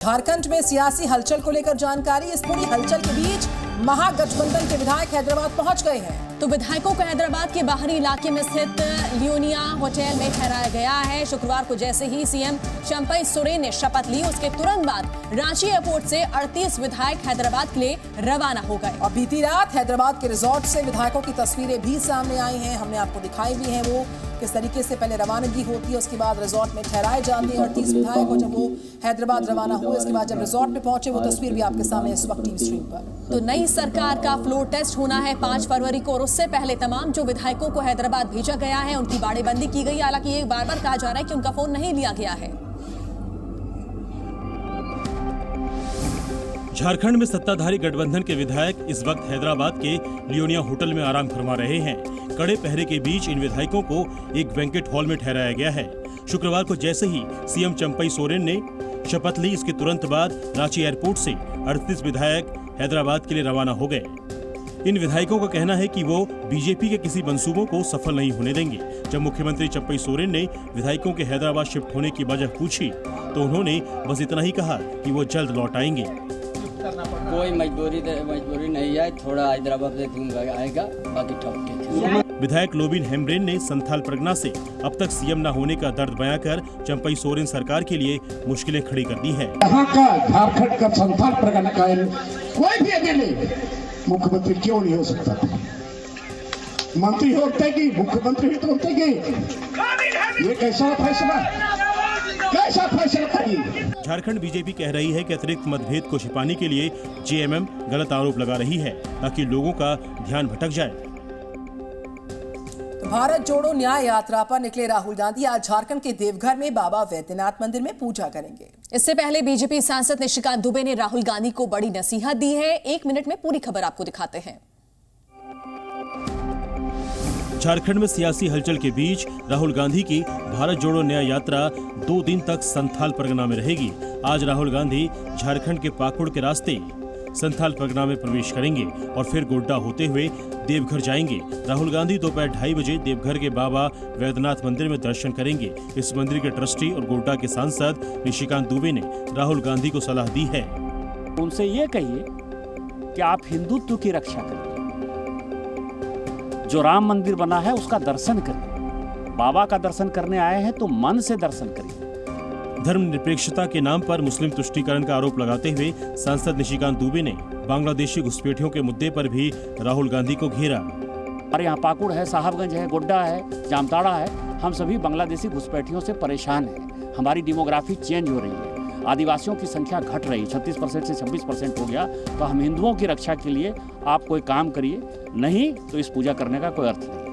झारखंड में सियासी हलचल को लेकर जानकारी। इस पूरी हलचल के बीच महागठबंधन के विधायक हैदराबाद पहुंच गए हैं। तो विधायकों को हैदराबाद के बाहरी इलाके में स्थित लियोनिया होटल में ठहराया गया है। शुक्रवार को जैसे ही सीएम चंपई सोरेन ने शपथ ली, उसके तुरंत बाद रांची एयरपोर्ट से 38 विधायक हैदराबाद के लिए रवाना हो गए। और बीती रात हैदराबाद के रिजॉर्ट से विधायकों की तस्वीरें भी सामने आई हैं। हमने आपको दिखाई भी हैं वो किस तरीके से पहले रवानगी होती है, उसके बाद रिजॉर्ट में ठहराए जाते हैं 38 विधायक। और जब वो हैदराबाद रवाना हुए, उसके बाद जब रिजॉर्ट में पहुंचे, वो तस्वीर भी आपके सामने इस वक्त टीवी स्क्रीन पर। तो नई सरकार का फ्लोर टेस्ट होना है 5 फरवरी को, और उससे पहले तमाम जो विधायकों को हैदराबाद भेजा गया है उनकी बाड़ेबंदी की गई। हालांकि ये बार-बार कहा जा रहा है कि उनका फोन नहीं लिया गया है। झारखंड में सत्ताधारी गठबंधन के विधायक इस वक्त हैदराबाद के लियोनिया होटल में आराम फरमा रहे हैं। कड़े पहरे के बीच इन विधायकों को एक बैंकेट हॉल में ठहराया गया है। शुक्रवार को जैसे ही सीएम चंपई सोरेन ने शपथ ली, इसके तुरंत बाद रांची एयरपोर्ट से 38 विधायक हैदराबाद के लिए रवाना हो गए। इन विधायकों का कहना है कि वो बीजेपी के किसी मंसूबों को सफल नहीं होने देंगे। जब मुख्यमंत्री चंपई सोरेन ने विधायकों के हैदराबाद शिफ्ट होने की वजह पूछी तो उन्होंने बस इतना ही कहा कि वो जल्द लौट आएंगे। कोई मजबूरी नहीं है, थोड़ा हैदराबाद से दूंगा आएगा, बाकी ठीक। विधायक लोबिन हेम्ब्रेन ने संथाल परगना से अब तक सीएम न होने का दर्द बयां कर चंपई सोरेन सरकार के लिए मुश्किलें खड़ी कर दी है। यहाँ का झारखंड का संथाल परगना का कोई भी एमएलए मुख्यमंत्री क्यों नहीं हो सकता? मंत्री होते कि मुख्यमंत्री भी तो होते कि ये कैसा फैसला करिए? झारखंड बीजेपी कह रही है कि अतिरिक्त मतभेद को छिपाने के लिए जेएमएम गलत आरोप लगा रही है ताकि लोगों का ध्यान भटक जाए। भारत जोड़ो न्याय यात्रा पर निकले राहुल गांधी आज झारखंड के देवघर में बाबा वैद्यनाथ मंदिर में पूजा करेंगे। इससे पहले बीजेपी सांसद निशिकांत दुबे ने राहुल गांधी को बड़ी नसीहत दी है। 1 मिनट में पूरी खबर आपको दिखाते हैं। झारखंड में सियासी हलचल के बीच राहुल गांधी की भारत जोड़ो न्याय यात्रा 2 दिन तक संथाल परगना में रहेगी। आज राहुल गांधी झारखंड के पाकुड़ के रास्ते संथाल परगना में प्रवेश करेंगे और फिर गोड्डा होते हुए देवघर जाएंगे। राहुल गांधी दोपहर 2:30 बजे देवघर के बाबा वैद्यनाथ मंदिर में दर्शन करेंगे। इस मंदिर के ट्रस्टी और गोड्डा के सांसद निशिकांत दुबे ने राहुल गांधी को सलाह दी है। उनसे ये कहिए कि आप हिंदुत्व की रक्षा करिए, जो राम मंदिर बना है उसका दर्शन करिए। बाबा का दर्शन करने आए हैं तो मन से दर्शन करिए। धर्मनिरपेक्षता के नाम पर मुस्लिम तुष्टीकरण का आरोप लगाते हुए सांसद निशिकांत दुबे ने बांग्लादेशी घुसपैठियों के मुद्दे पर भी राहुल गांधी को घेरा। हमारे यहाँ पाकुड़ है, साहबगंज है, गोड्डा है, जामताड़ा है, हम सभी बांग्लादेशी घुसपैठियों से परेशान हैं। हमारी डेमोग्राफी चेंज हो रही है, आदिवासियों की संख्या घट रही है, 36% से 26% हो गया। तो हम हिंदुओं की रक्षा के लिए आप कोई काम करिए, नहीं तो इस पूजा करने का कोई अर्थ नहीं।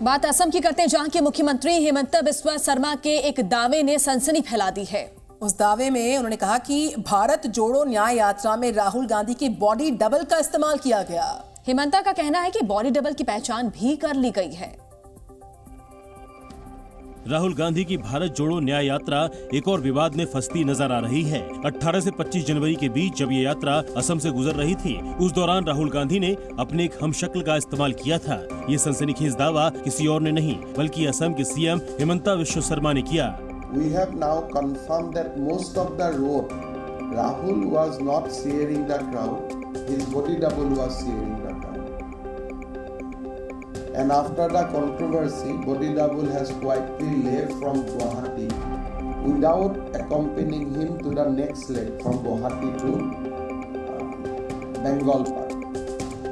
बात असम की करते हैं, जहां के मुख्यमंत्री हिमंता बिस्वा शर्मा के एक दावे ने सनसनी फैला दी है। उस दावे में उन्होंने कहा कि भारत जोड़ो न्याय यात्रा में राहुल गांधी की बॉडी डबल का इस्तेमाल किया गया। हिमंता का कहना है कि बॉडी डबल की पहचान भी कर ली गई है। राहुल गांधी की भारत जोड़ो न्याय यात्रा एक और विवाद में फंसती नजर आ रही है। 18 से 25 जनवरी के बीच जब ये यात्रा असम से गुजर रही थी, उस दौरान राहुल गांधी ने अपने एक हमशक्ल का इस्तेमाल किया था। ये सनसनीखेज दावा किसी और ने नहीं बल्कि असम के सीएम हिमंता बिस्वा शर्मा ने किया। We have now confirmed that most of the road, Rahul was not sharing the crowd, his body double was sharing the crowd. And after the controversy, body double has quietly left from Guwahati without accompanying him to the next leg from Guwahati to Bengal Park.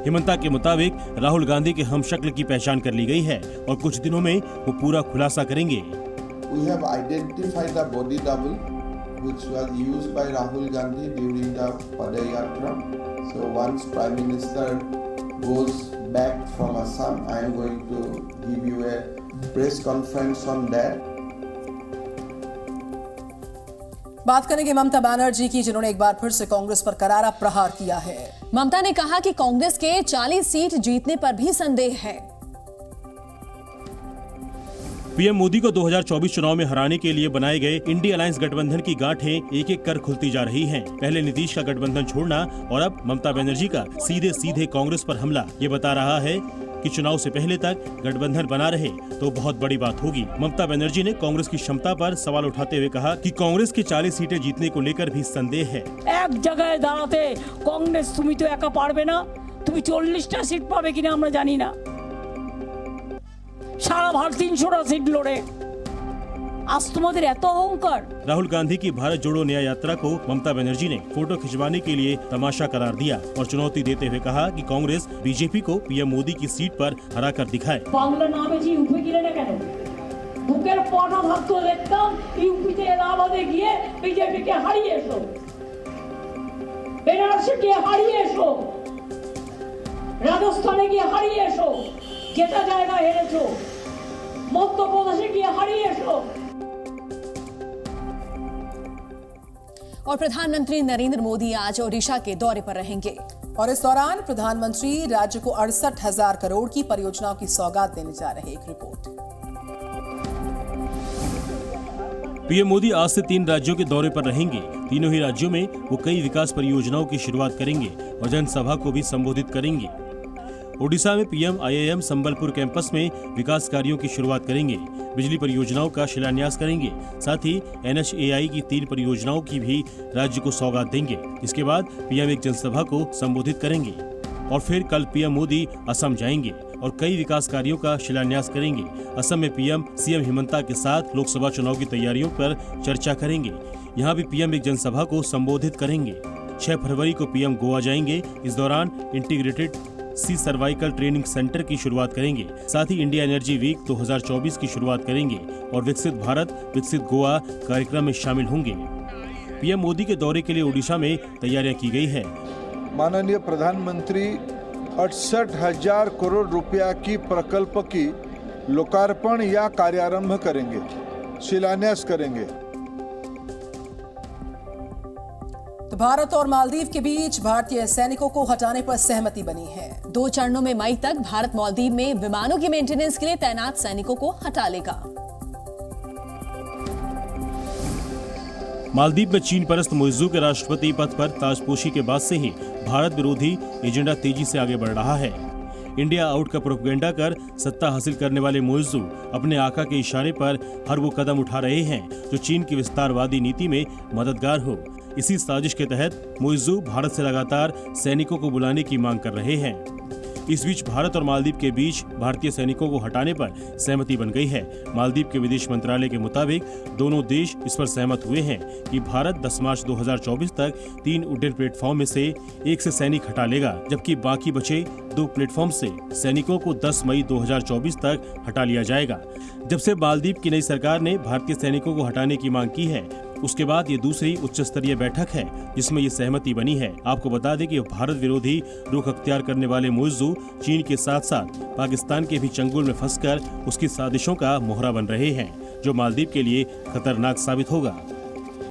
Himanta के मुताबिक राहुल गांधी के हमशक्ल की पहचान कर ली गई है और कुछ दिनों में वो पूरा खुलासा करेंगे। We have identified the body double which was used by Rahul Gandhi during the Padayatra. So once Prime Minister goes back from Assam, I am going to give you a press conference on that. बात करेंगे ममता बनर्जी की, जिन्होंने एक बार फिर से कांग्रेस पर करारा प्रहार किया है। ममता ने कहा कि कांग्रेस के 40 सीट जीतने पर भी संदेह है। पीएम मोदी को 2024 चुनाव में हराने के लिए बनाए गए इंडिया अलायंस गठबंधन की गांठें एक एक कर खुलती जा रही हैं। पहले नीतीश का गठबंधन छोड़ना और अब ममता बनर्जी का सीधे कांग्रेस पर हमला, ये बता रहा है कि चुनाव से पहले तक गठबंधन बना रहे तो बहुत बड़ी बात होगी। ममता बनर्जी ने कांग्रेस की क्षमता पर सवाल उठाते हुए कहा कि कांग्रेस की 40 सीटें जीतने को लेकर भी संदेह है। एक जगह दाঁড়াতে कांग्रेस তুমি তো একা পারবে না, তুমি 40টা সিট পাবে কিনা আমরা জানি না। সারা ভারত 300টা সিট লড়ে आज तुम्हारे এত অহংকার। राहुल गांधी की भारत जोड़ो न्याय यात्रा को ममता बनर्जी ने फोटो खिंचवाने के लिए तमाशा करार दिया और चुनौती देते हुए कहा कि कांग्रेस बीजेपी को पीएम मोदी की सीट पर हरा कर दिखाए। বাংলা নামে যে ইউপি গিলে না কেন, বুকের পটা থাকতো দেখতাম ইউপিতে এলাহাবাদে গিয়ে বিজেপি কে হারিয়ে এসো, বেনারসে গিয়ে হারিয়ে এসো, রাজস্থানে গিয়ে হারিয়ে এসো, যেটা জায়গা হেরেছো, মধ্যপ্রদেশে গিয়ে হারিয়ে এসো। और प्रधानमंत्री नरेंद्र मोदी आज ओडिशा के दौरे पर रहेंगे और इस दौरान प्रधानमंत्री राज्य को 68,000 करोड़ की परियोजनाओं की सौगात देने जा रहे। एक रिपोर्ट। पीएम मोदी आज से 3 राज्यों के दौरे पर रहेंगे। तीनों ही राज्यों में वो कई विकास परियोजनाओं की शुरुआत करेंगे और जनसभा को भी संबोधित करेंगे। ओडिशा में पीएम IIM संबलपुर कैंपस में विकास कार्यों की शुरुआत करेंगे, बिजली परियोजनाओं का शिलान्यास करेंगे, साथ ही NHAI की 3 परियोजनाओं की भी राज्य को सौगात देंगे। इसके बाद पीएम एक जनसभा को संबोधित करेंगे और फिर कल पीएम मोदी असम जाएंगे और कई विकास कार्यों का शिलान्यास करेंगे। असम में पीएम CM हिमंता के साथ लोकसभा चुनाव की तैयारियों पर चर्चा करेंगे। यहाँ भी पीएम एक जनसभा को संबोधित करेंगे। 6 फरवरी को पीएम गोवा जाएंगे। इस दौरान इंटीग्रेटेड सी सर्वाइकल ट्रेनिंग सेंटर की शुरुआत करेंगे, साथ ही इंडिया एनर्जी वीक 2024 की शुरुआत करेंगे और विकसित भारत विकसित गोवा कार्यक्रम में शामिल होंगे। पीएम मोदी के दौरे के लिए ओडिशा में तैयारियां की गई है। माननीय प्रधानमंत्री 68,000 करोड़ रुपया की प्रकल्प की लोकार्पण या कार्यारंभ करेंगे, शिलान्यास करेंगे। तो भारत और मालदीव के बीच भारतीय सैनिकों को हटाने पर सहमति बनी है। 2 चरणों में मई तक भारत मालदीव में विमानों की मेंटेनेंस के लिए तैनात सैनिकों को हटा लेगा। मालदीव में चीन परस्त मुइज़्ज़ू के राष्ट्रपति पद पर ताजपोशी के बाद से ही भारत विरोधी एजेंडा तेजी से आगे बढ़ रहा है। इंडिया आउट का प्रोपेगेंडा कर सत्ता हासिल करने वाले मुइज़्ज़ू अपने आका के इशारे पर हर वो कदम उठा रहे हैं जो चीन की विस्तारवादी नीति में मददगार हो। इसी साजिश के तहत मुइज़्ज़ू भारत से लगातार सैनिकों को बुलाने की मांग कर रहे हैं। इस बीच भारत और मालदीव के बीच भारतीय सैनिकों को हटाने पर सहमति बन गई है। मालदीव के विदेश मंत्रालय के मुताबिक दोनों देश इस पर सहमत हुए हैं कि भारत 10 मार्च 2024 तक 3 उड्डयन प्लेटफॉर्म में से 1 से सैनिक हटा लेगा, जबकि बाकी बचे 2 प्लेटफॉर्म से सैनिकों को 10 मई 2024 तक हटा लिया जाएगा। जब से मालदीव की नई सरकार ने भारतीय सैनिकों को हटाने की मांग की है, उसके बाद ये दूसरी उच्च स्तरीय बैठक है जिसमें ये सहमति बनी है। आपको बता दें कि भारत विरोधी रुख अख्तियार करने वाले मुइज़्ज़ू चीन के साथ साथ पाकिस्तान के भी चंगुल में फंसकर उसकी साजिशों का मोहरा बन रहे हैं, जो मालदीव के लिए खतरनाक साबित होगा।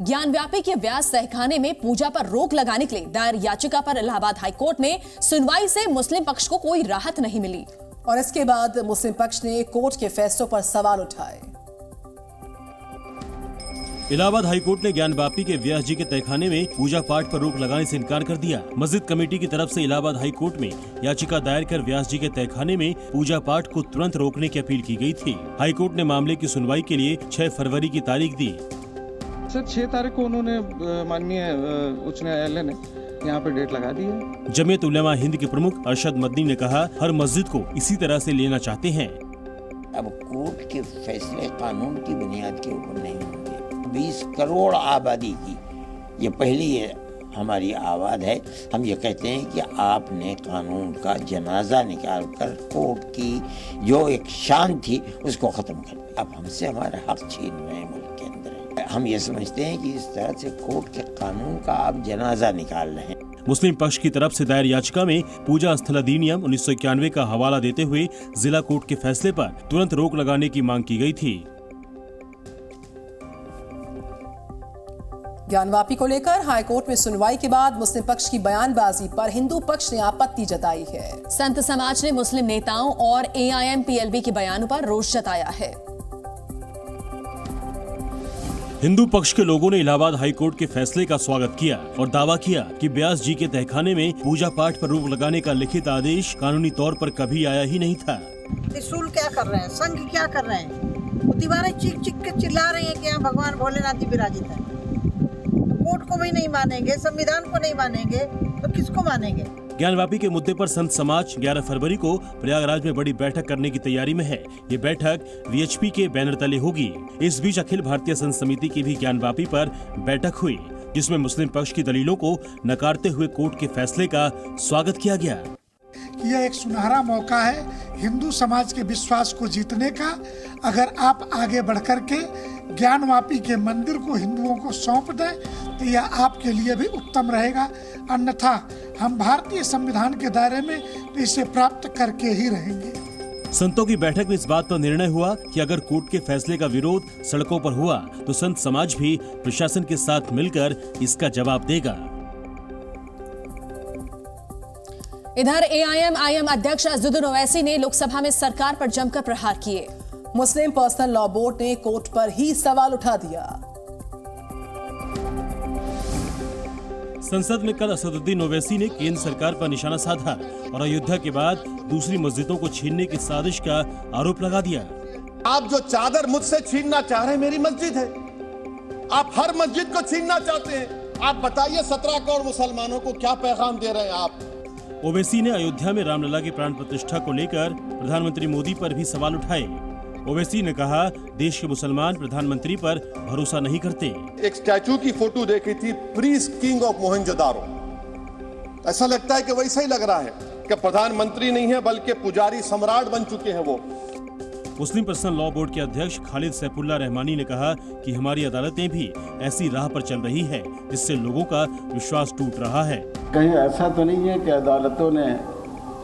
ज्ञानव्यापी के व्यास तहखाने में पूजा पर रोक लगाने के लिए दायर याचिका पर इलाहाबाद हाईकोर्ट में सुनवाई से मुस्लिम पक्ष को कोई राहत नहीं मिली और इसके बाद मुस्लिम पक्ष ने कोर्ट के फैसलों पर सवाल उठाए। इलाहाबाद हाईकोर्ट ने ज्ञानव्यापी के व्यास जी के तहखाने में पूजा पाठ पर रोक लगाने से इनकार कर दिया। मस्जिद कमेटी की तरफ से इलाहाबाद हाईकोर्ट में याचिका दायर कर व्यास जी के तहखाने में पूजा पाठ को तुरंत रोकने की अपील की गई थी। हाईकोर्ट ने मामले की सुनवाई के लिए 6 फरवरी की तारीख दी। सर 6 तारीख को उन्होंने माननीय उच्च न्यायालय ने यहाँ पे डेट लगा दी है। जमीयत उलेमा हिंद के प्रमुख अरशद मदनी ने कहा, हर मस्जिद को इसी तरह से लेना चाहते हैं। अब कोर्ट के फैसले कानून की बुनियाद के ऊपर नहीं होंगे। 20 करोड़ आबादी की ये पहली हमारी आवाज़ है। हम ये कहते हैं कि आपने कानून का जनाजा निकालकर कोर्ट की जो एक शान थी उसको ख़त्म कर दिया। अब हमसे हमारा हक छीन रहे हैं मुल्क के अंदर। हम ये समझते हैं कि इस तरह से कोर्ट के कानून का आप जनाजा निकाल रहे हैं। मुस्लिम पक्ष की तरफ से दायर याचिका में पूजा स्थल अधिनियम 1991 का हवाला देते हुए जिला कोर्ट के फैसले पर तुरंत रोक लगाने की मांग की गई थी। ज्ञानवापी को लेकर हाईकोर्ट में सुनवाई के बाद मुस्लिम पक्ष की बयानबाजी पर हिंदू पक्ष ने आपत्ति जताई है। संत समाज ने मुस्लिम नेताओं और AIM PLB के बयानों पर रोष जताया है। हिंदू पक्ष के लोगों ने इलाहाबाद हाई कोर्ट के फैसले का स्वागत किया और दावा किया कि व्यास जी के तहखाने में पूजा पाठ पर रोक लगाने का लिखित आदेश कानूनी तौर पर कभी आया ही नहीं था। त्रिशूल क्या कर रहे हैं, संघ क्या कर रहे हैं, वो दीवारें चीख चीख के चिल्ला रही हैं कि यहाँ भगवान भोलेनाथ जी विराजित है। कोर्ट को भी नहीं मानेंगे, संविधान को नहीं मानेंगे तो किसको मानेंगे। ज्ञानवापी के मुद्दे पर संत समाज 11 फरवरी को प्रयागराज में बड़ी बैठक करने की तैयारी में है। ये बैठक वीएचपी के बैनर तले होगी। इस बीच अखिल भारतीय संत समिति की भी ज्ञानवापी पर बैठक हुई, जिसमें मुस्लिम पक्ष की दलीलों को नकारते हुए कोर्ट के फैसले का स्वागत किया गया। यह एक सुनहरा मौका है हिंदू समाज के विश्वास को जीतने का। अगर आप आगे बढ़कर के ज्ञानवापी के मंदिर को हिंदुओं को सौंप दें तो यह आपके लिए भी उत्तम रहेगा, अन्यथा हम भारतीय संविधान के दायरे में इसे प्राप्त करके ही रहेंगे। संतों की बैठक में इस बात पर निर्णय हुआ कि अगर कोर्ट के फैसले का विरोध सड़कों पर हुआ तो संत समाज भी प्रशासन के साथ मिलकर इसका जवाब देगा। इधर एआईएम अध्यक्ष असदुद्दीन ओवैसी ने लोकसभा में सरकार पर जमकर प्रहार किए। मुस्लिम पर्सनल लॉ बोर्ड ने कोर्ट पर ही सवाल उठा दिया। संसद में कल असदुद्दीन ओवैसी ने केंद्र सरकार पर निशाना साधा और अयोध्या के बाद दूसरी मस्जिदों को छीनने की साजिश का आरोप लगा दिया। आप जो चादर मुझसे छीनना चाह रहे हैं मेरी मस्जिद है, आप हर मस्जिद को छीनना चाहते हैं। आप बताइए 17 करोड़ मुसलमानों को क्या पैगाम दे रहे हैं आप। ओवैसी ने अयोध्या में रामलला की प्राण प्रतिष्ठा को लेकर प्रधानमंत्री मोदी पर भी सवाल उठाए। ओवैसी ने कहा, देश के मुसलमान प्रधानमंत्री पर भरोसा नहीं करते। एक स्टैचू की फोटो देखी थी, प्रीस्ट किंग ऑफ मोहनजोदारो। ऐसा लगता है कि वैसा ही लग रहा है कि प्रधानमंत्री नहीं है बल्कि पुजारी सम्राट बन चुके हैं वो। मुस्लिम पर्सनल लॉ बोर्ड के अध्यक्ष खालिद सैफुल्लाह रहमानी ने कहा कि हमारी अदालतें भी ऐसी राह पर चल रही है जिससे लोगों का विश्वास टूट रहा है। कहीं ऐसा तो नहीं है कि अदालतों ने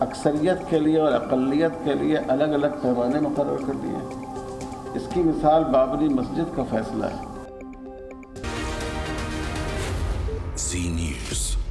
अक्सरियत के लिए और अक़लियत के लिए अलग अलग पैमाने मुकर्रर कर दिए हैं। इसकी मिसाल बाबरी मस्जिद का फैसला है। ज़ी न्यूज़।